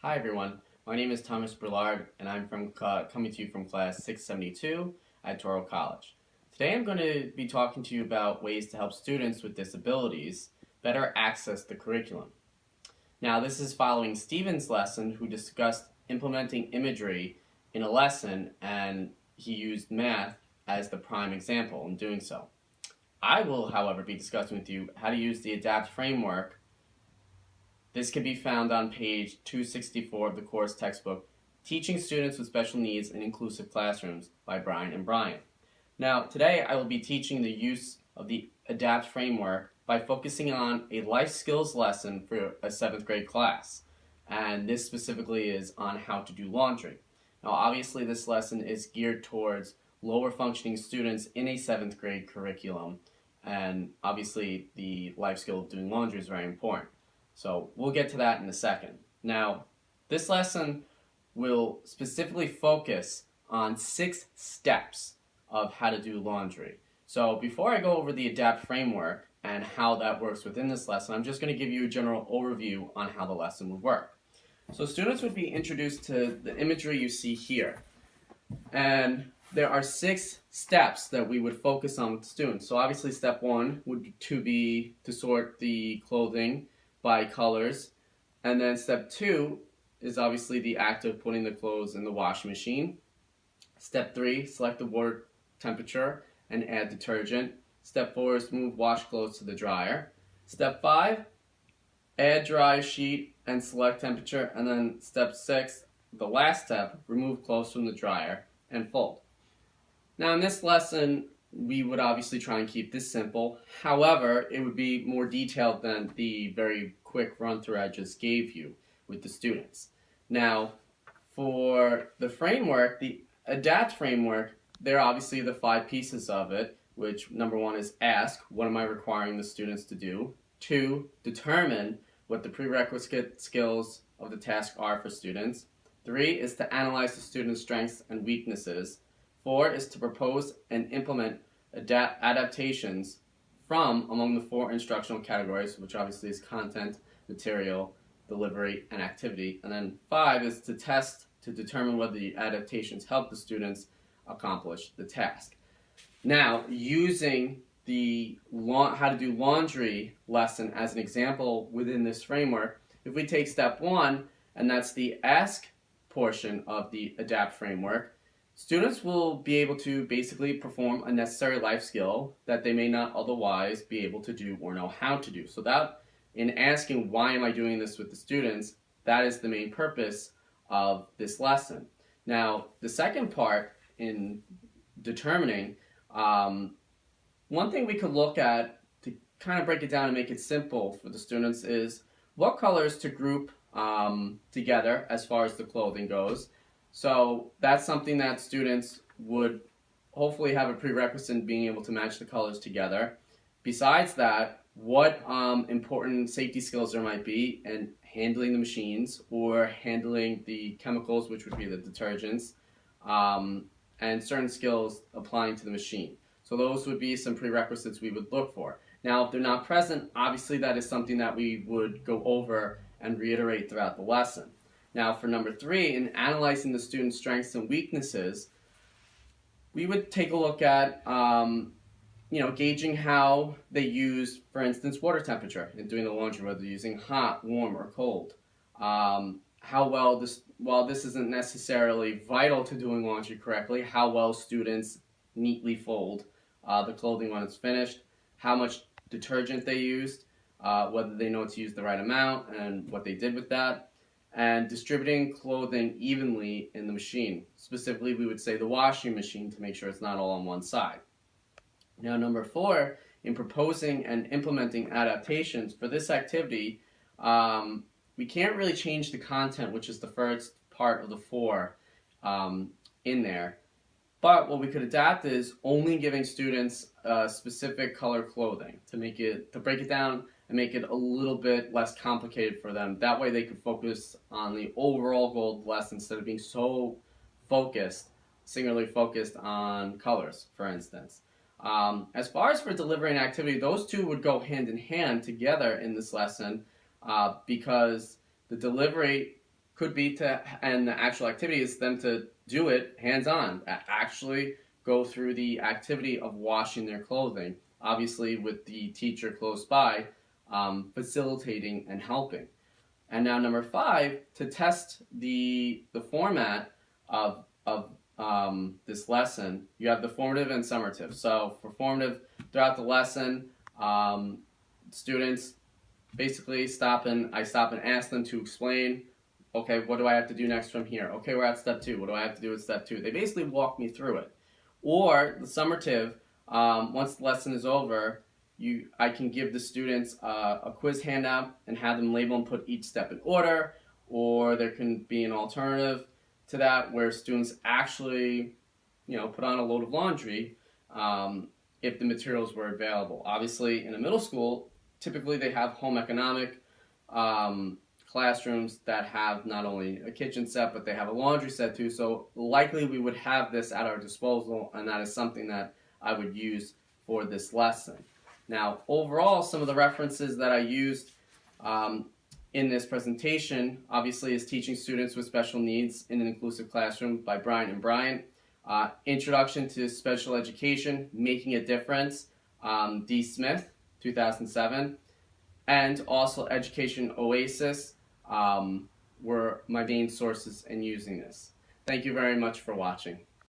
Hi everyone, my name is Thomas Brillard and I'm coming to you from class 672 at Touro College. Today I'm going to be talking to you about ways to help students with disabilities better access the curriculum. Now this is following Stephen's lesson, who discussed implementing imagery in a lesson, and he used math as the prime example in doing so. I will, however, be discussing with you how to use the ADAPT framework. This can be found on page 264 of the course textbook, Teaching Students with Special Needs in Inclusive Classrooms by Brian and Brian. Now, today I will be teaching the use of the ADAPT framework by focusing on a life skills lesson for a 7th grade class. And this specifically is on how to do laundry. Now, obviously this lesson is geared towards lower functioning students in a 7th grade curriculum. And obviously the life skill of doing laundry is very important. So we'll get to that in a second. Now, this lesson will specifically focus on 6 steps of how to do laundry. So before I go over the ADAPT framework and how that works within this lesson, I'm just going to give you a general overview on how the lesson would work. So students would be introduced to the imagery you see here. And there are 6 steps that we would focus on with students. So obviously step 1 would be to sort the clothing by colors, and then step 2 is obviously the act of putting the clothes in the washing machine. Step 3, select the water temperature and add detergent. Step 4 is move wash clothes to the dryer. Step 5, add dry sheet and select temperature. And then step 6, the last step, remove clothes from the dryer and fold. Now in this lesson, we would obviously try and keep this simple. However, it would be more detailed than the very quick run through I just gave you with the students. Now, for the framework, the ADAPT framework, there are obviously the 5 pieces of it, which number 1 is ask, what am I requiring the students to do? 2, determine what the prerequisite skills of the task are for students. 3 is to analyze the student's strengths and weaknesses. 4 is to propose and implement adaptations from among the 4 instructional categories, which obviously is content, material, delivery, and activity. And then 5 is to test to determine whether the adaptations help the students accomplish the task. Now, using the how to do laundry lesson as an example within this framework, if we take step 1, and that's the ask portion of the ADAPT framework, students will be able to basically perform a necessary life skill that they may not otherwise be able to do or know how to do. So that, in asking why am I doing this with the students, that is the main purpose of this lesson. Now, the second part in determining, one thing we could look at to kind of break it down and make it simple for the students is what colors to group together as far as the clothing goes. So that's something that students would hopefully have a prerequisite in being able to match the colors together. Besides that, what important safety skills there might be in handling the machines or handling the chemicals, which would be the detergents, and certain skills applying to the machine. So those would be some prerequisites we would look for. Now, if they're not present, obviously that is something that we would go over and reiterate throughout the lesson. Now, for number 3, in analyzing the student's strengths and weaknesses, we would take a look at gauging how they use, for instance, water temperature in doing the laundry, whether using hot, warm, or cold. How well while this isn't necessarily vital to doing laundry correctly, how well students neatly fold the clothing when it's finished, how much detergent they used, whether they know to use the right amount and what they did with that, and distributing clothing evenly in the machine. Specifically, we would say the washing machine to make sure it's not all on one side. Now, number 4, in proposing and implementing adaptations for this activity, we can't really change the content, which is the first part of the 4 in there. But what we could adapt is only giving students specific color clothing to break it down and make it a little bit less complicated for them. That way they could focus on the overall goal of the lesson instead of being so singularly focused on colors, for instance. As far as for delivery and activity, those two would go hand in hand together in this lesson because the delivery could be and the actual activity is them to do it hands-on, actually go through the activity of washing their clothing, obviously with the teacher close by, facilitating and helping. And now number 5, to test the format of this lesson, you have the formative and summative. So for formative, throughout the lesson, students basically I stop and ask them to explain, okay, what do I have to do next from here? Okay, we're at step 2. What do I have to do at step 2? They basically walk me through it. Or the summative, once the lesson is over, I can give the students a quiz handout and have them label and put each step in order, or there can be an alternative to that where students actually, put on a load of laundry if the materials were available. Obviously, in a middle school, typically they have home economic classrooms that have not only a kitchen set, but they have a laundry set too. So likely we would have this at our disposal, and that is something that I would use for this lesson. Now, overall, some of the references that I used in this presentation, obviously, is Teaching Students with Special Needs in an Inclusive Classroom by Bryant and Bryant. Introduction to Special Education, Making a Difference, D. Smith, 2007. And also Education Oasis were my main sources in using this. Thank you very much for watching.